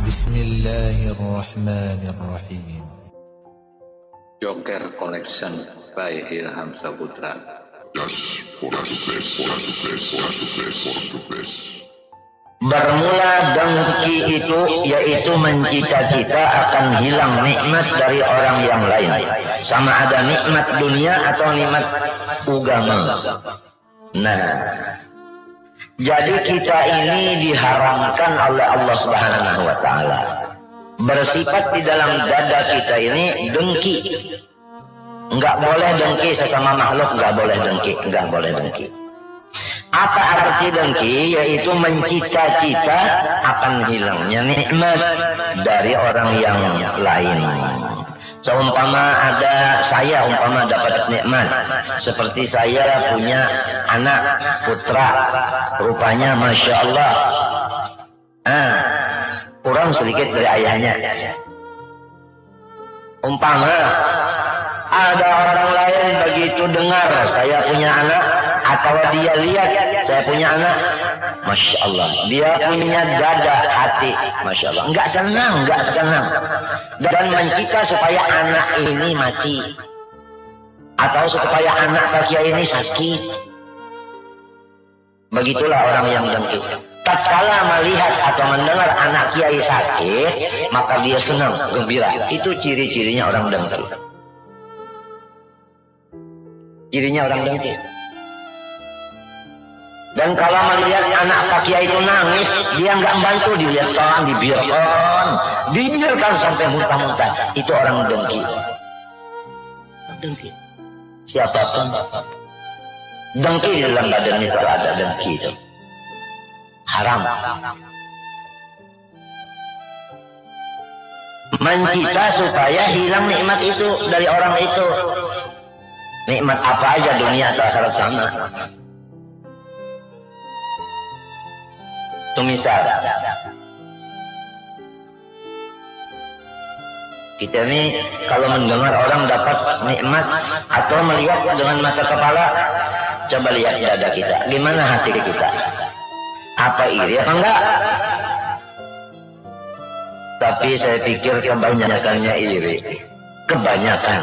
Bismillahirrahmanirrahim. Joker Collection by Ilham Saputra. Bermula dengki itu yaitu mencita-cita akan hilang nikmat dari orang yang lain, sama ada nikmat dunia atau nikmat agama. Nah, jadi kita ini diharamkan oleh Allah Subhanahu wa taala. Bersifat di dalam dada kita ini dengki. Enggak boleh dengki sesama makhluk, enggak boleh dengki. Apa arti dengki? Yaitu mencita-cita akan hilangnya nikmat dari orang yang lain. Seumpama ada saya dapat nikmat, seperti saya punya anak putra, rupanya masya Allah, kurang sedikit dari ayahnya. Umpama ada orang lain begitu dengar saya punya anak, atau dia lihat saya punya anak, masya Allah, dia punya dada hati, masya Allah, enggak senang, dan mencita supaya anak ini mati, atau supaya anak Pak Kiai ini sakit. Begitulah orang yang dengki. Tatkala melihat atau mendengar anak Kiai sakit, maka dia senang, gembira. Itu ciri-cirinya orang dengki. Cirinya orang dengki. Dan kalau melihat anak Pak Kiai itu nangis, dia nggak membantu, dibiarkan sampai muntah-muntah. Itu orang dengki. Dengki. Siapapun dengki di dalam badan itu, kalau ada dengki itu haram. Mencita supaya hilang nikmat itu dari orang itu. Nikmat apa aja, dunia atau akhirat sama. Itu misal kita ini kalau mendengar orang dapat nikmat atau melihat dengan mata kepala, coba lihat dada kita, gimana hati kita, apa iri apa enggak? Tapi saya pikir kebanyakannya iri, kebanyakan.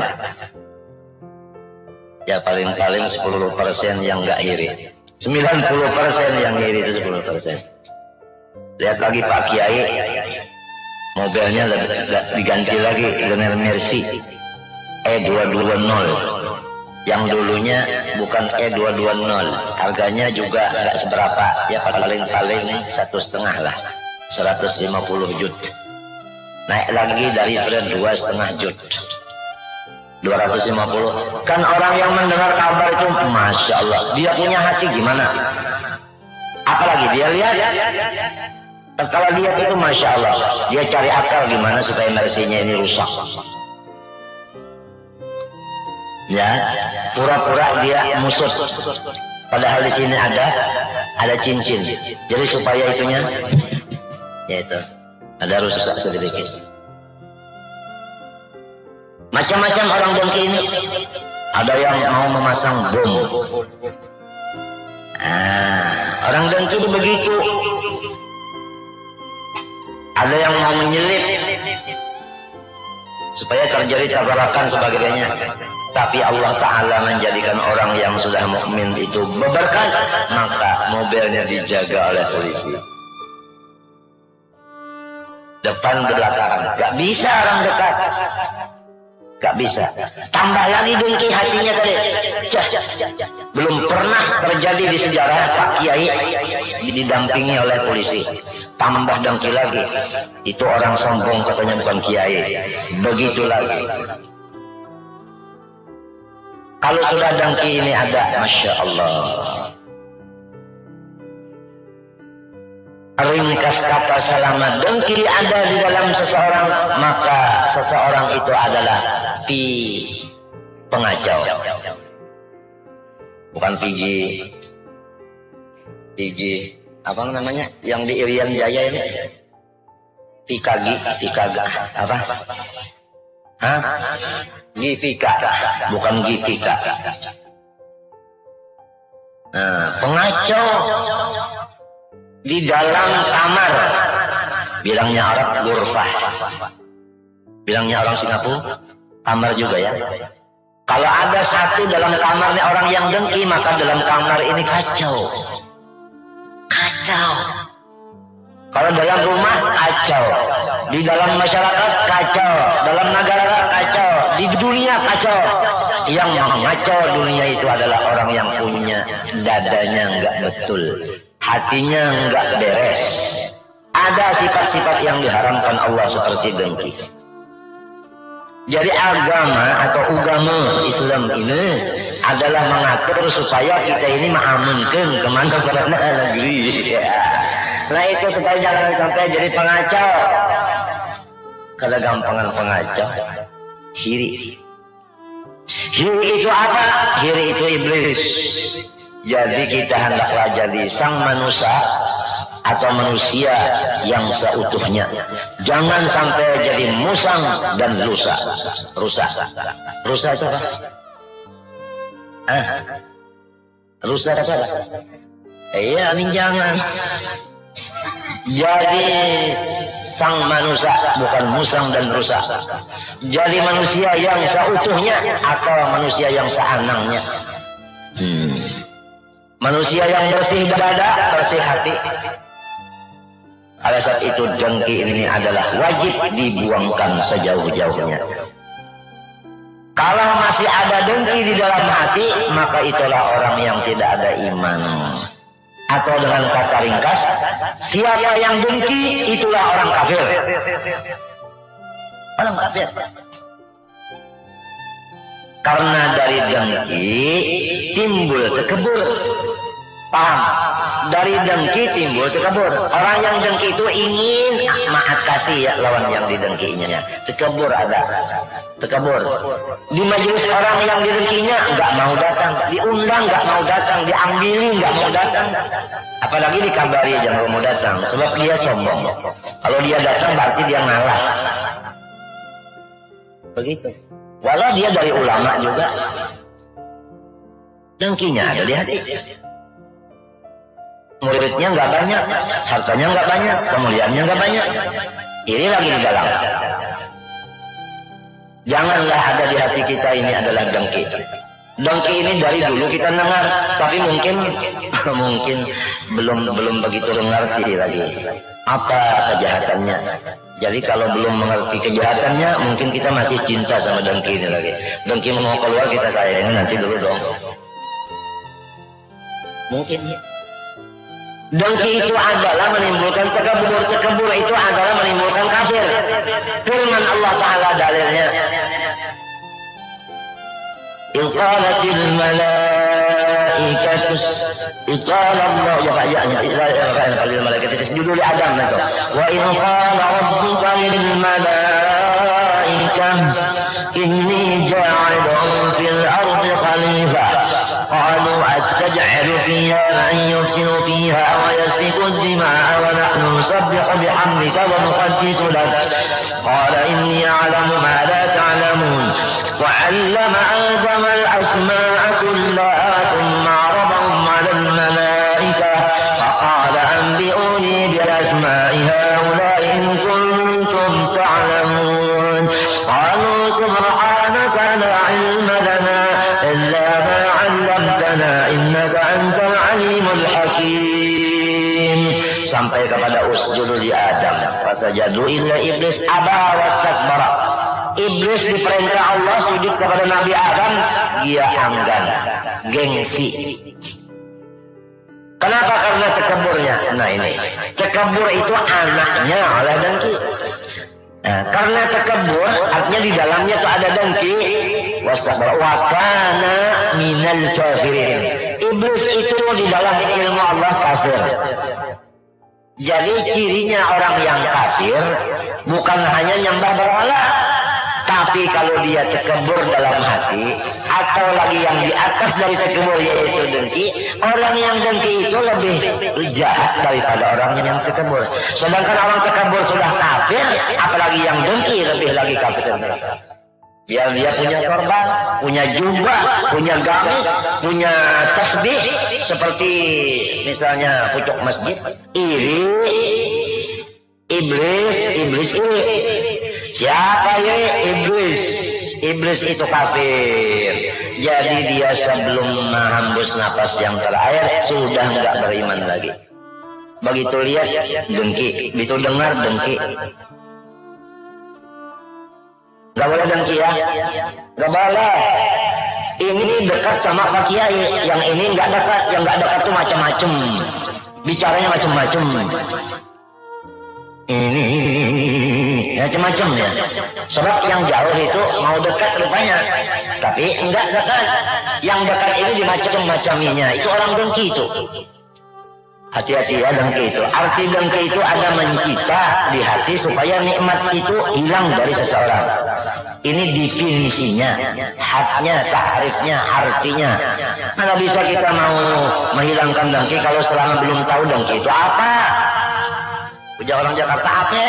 Ya paling-paling 10% yang enggak iri, 90% yang iri itu 10%. Lihat lagi Pak Kiai, mobilnya diganti lagi Lionel Messi E220, yang dulunya bukan E220, harganya juga nggak seberapa, ya paling-paling 1,5 lah, 150 juta. Naik lagi dari 2,5 juta, 250. Kan orang yang mendengar kabar itu, masya Allah, dia punya hati gimana? Apalagi dia lihat, kalau lihat itu masya Allah, dia cari akal gimana supaya Mercy-nya ini rusak. Ya, pura-pura dia musut, padahal di sini ada cincin. Jadi supaya itunya, ya itu, ada rusak sedikit. Macam-macam orang dengki ini. Ada yang mau memasang bom. Orang dengki itu begitu. Ada yang mau menyelip supaya terjadi tabrakan sebagainya. Tapi Allah Ta'ala menjadikan orang yang sudah mukmin itu berberkah, maka mobilnya dijaga oleh polisi. Depan belakang, gak bisa orang dekat, gak bisa. Tambah lagi dengki hatinya tadi. Belum pernah terjadi di sejarah Pak Kiai didampingi oleh polisi. Tambah dengki lagi, itu orang sombong katanya bukan Kiai. Begitu lagi. Kalau sudah dengki ini ada, masya Allah. Ringkas kata selama dengki ada di dalam seseorang, maka seseorang itu adalah pengacau. Bukan pigi apa namanya yang di Irian Jaya ini, Pikaga apa? Gifika, bukan Gifika. Pengacau di dalam kamar Bilangnya Arab ghurfah. Bilangnya orang Singapura kamar juga ya. Kalau ada satu dalam kamarnya orang yang dengki, maka dalam kamar ini kacau. Kacau. Kalau dalam rumah kacau, di dalam masyarakat kacau, dalam negara kacau, di dunia kacau. Yang mengacau dunia itu adalah orang yang punya dadanya enggak betul, hatinya enggak beres. Ada sifat-sifat yang diharamkan Allah seperti dengki. Jadi agama atau agama Islam ini adalah mengatur supaya kita ini mengamankan kemana-mana negeri. Nah itu supaya jangan sampai jadi pengacau. Kalau gampangan pengacau, hiri. Hiri itu apa? Hiri itu iblis. Jadi kita hendaklah jadi sang manusia atau manusia yang seutuhnya. Jangan sampai jadi musang dan lusa. Rusa. Rusa itu apa? Rusa apa? Iya, ini jangan. Jadi sang manusia, bukan musang dan rusa. Jadi manusia yang seutuhnya atau manusia yang seanangnya. Manusia yang bersih dada, bersih hati. Pada saat itu dengki ini adalah wajib dibuangkan sejauh-jauhnya. Kalau masih ada dengki di dalam hati, maka itulah orang yang tidak ada iman. Atau dengan kata ringkas, siapa yang dengki, itulah orang kafir. Orang kafir. Karena dari dengki timbul takabur. Paham? Dari dengki timbul takabur. Orang yang dengki itu ingin maaf kasih ya lawan yang didengkinya. Takabur ada. Takabur. Di majelis orang yang didengkinya nggak mau datang, diundang nggak mau datang, diambili nggak mau datang. Apalagi dikabari jangan mau datang, sebab dia sombong. Kalau dia datang berarti dia ngalah. Begitu. Walau dia dari ulama juga, dengkinya ada di hati. Muridnya nggak banyak, hartanya nggak banyak, kemuliaannya nggak banyak. Ini lagi di dalam. Janganlah ada di hati kita ini adalah dengki. Dengki ini dari dulu kita dengar, tapi mungkin belum begitu mengerti lagi apa kejahatannya. Jadi kalau belum mengerti kejahatannya, mungkin kita masih cinta sama dengki ini lagi. Dengki mau keluar kita sayangin nanti dulu dong. Mungkin. Dengki itu adalah menimbulkan takabur. Takabur itu adalah menimbulkan kafir. Firman Allah Ta'ala dalilnya. Iqalatil malaikatus iqalallah ya ba'ya'nya iqalatil malaikatus isjudu li Adam itu. Wa in qala rabbuka lil malaikah inni ja'ilun fil ardi khalifah. قالوا أتجعل فيها من يفسد فيها ويسفك الدماء ونحن نسبح بحمدك ونقدس لك قال إني أعلم ما لا تعلمون وعلم آدم الأسماء كلها ثم عرضهم على الملائكة فقال أنبئوني بأسماء هؤلاء إن كنتم تعلمون قالوا سبحانك لا علم لنا إلا ما innaka antal alimul hakim. Sampai kepada usjudu li Adam fasajadu illa iblis aba wastakbara. Iblis diperintah Allah sujud kepada Nabi Adam, dia enggan, gengsi. Kenapa? Karena takaburnya. Nah ini takabur itu anaknya oleh dengki. Nah, karena takabur artinya di dalamnya tuh ada dengki. Wastakbara wa kana minal kafirin. Iblis itu di dalam ilmu Allah kafir. Jadi cirinya orang yang kafir bukan hanya nyembah berhala, tapi kalau dia takabur dalam hati atau lagi yang di atas dari takabur yaitu dengki, orang yang dengki itu lebih jahat daripada orang yang takabur. Sedangkan orang takabur sudah kafir, apalagi yang dengki lebih lagi kafir. Dia punya sorban, punya jubah, punya gamis, punya tasbih seperti misalnya pucuk masjid. Iblis ini. Siapa ya iblis? Iblis itu kafir. Jadi dia sebelum menghembus napas yang terakhir sudah enggak beriman lagi. Begitu lihat dengki, begitu dengar dengki. Gak boleh dengki ya, gak boleh. Ini dekat sama Pak Kiai, yang ini nggak dekat, yang nggak dekat tuh macam-macam, bicaranya macam-macam. Ini macam-macam ya. Sebab yang jauh itu mau dekat rupanya, tapi enggak dekat. Yang dekat ini dimacam-macaminya, itu orang dengki itu. Hati-hati ya dengki itu. Arti dengki itu ada mencita di hati supaya nikmat itu hilang dari seseorang. Ini definisinya, haknya, takrifnya, artinya. Mana bisa kita mau menghilangkan dengki kalau selama belum tahu dengki itu apa? Puja orang Jakarta apa?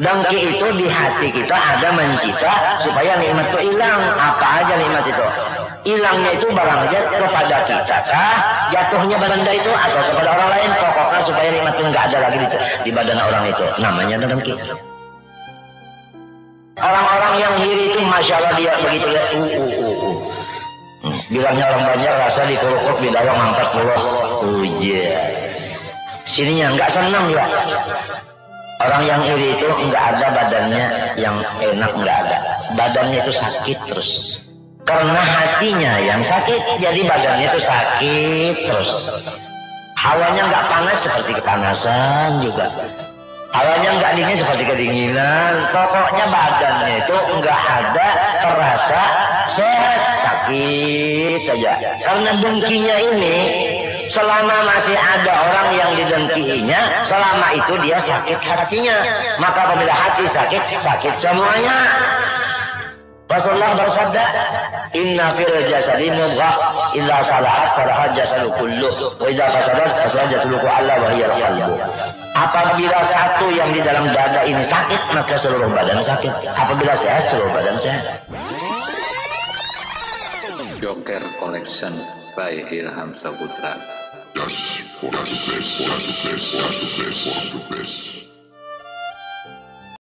Dengki itu di hati kita ada mencita supaya nikmat itu hilang. Apa aja nikmat itu? Hilangnya itu barang aja kepada kita kah? Jatuhnya benda itu atau kepada orang lain? Pokoknya supaya nikmat itu nggak ada lagi di badan orang itu. Namanya dengki. Orang-orang yang iri itu masya Allah dia begitu ya. Bilangnya orang banyak rasa dikuruk-kuruk bidawang angkat pulau. Sininya nggak senang ya. Orang yang iri itu nggak ada badannya yang enak, nggak ada. Badannya itu sakit terus. Karena hatinya yang sakit, jadi badannya itu sakit terus. Hawanya nggak panas seperti kepanasan juga. Hawanya nggak dingin seperti kedinginan. Pokoknya badannya itu nggak ada terasa sehat, sakit aja. Karena dengkinya ini, selama masih ada orang yang didengkinya, selama itu dia sakit hatinya. Maka apabila hati sakit, sakit semuanya. Rasulullah bersabda, "Inna fil jasadi mudghah, idza salahat salahat jasadu kullu, wa idza fasadat fasadat jasadu kullu wa hiya al-qalbu." Apabila satu yang di dalam dada ini sakit, maka seluruh badan sakit. Apabila sehat, seluruh badan sehat. Joker Collection by Irham Saputra. Just for the best.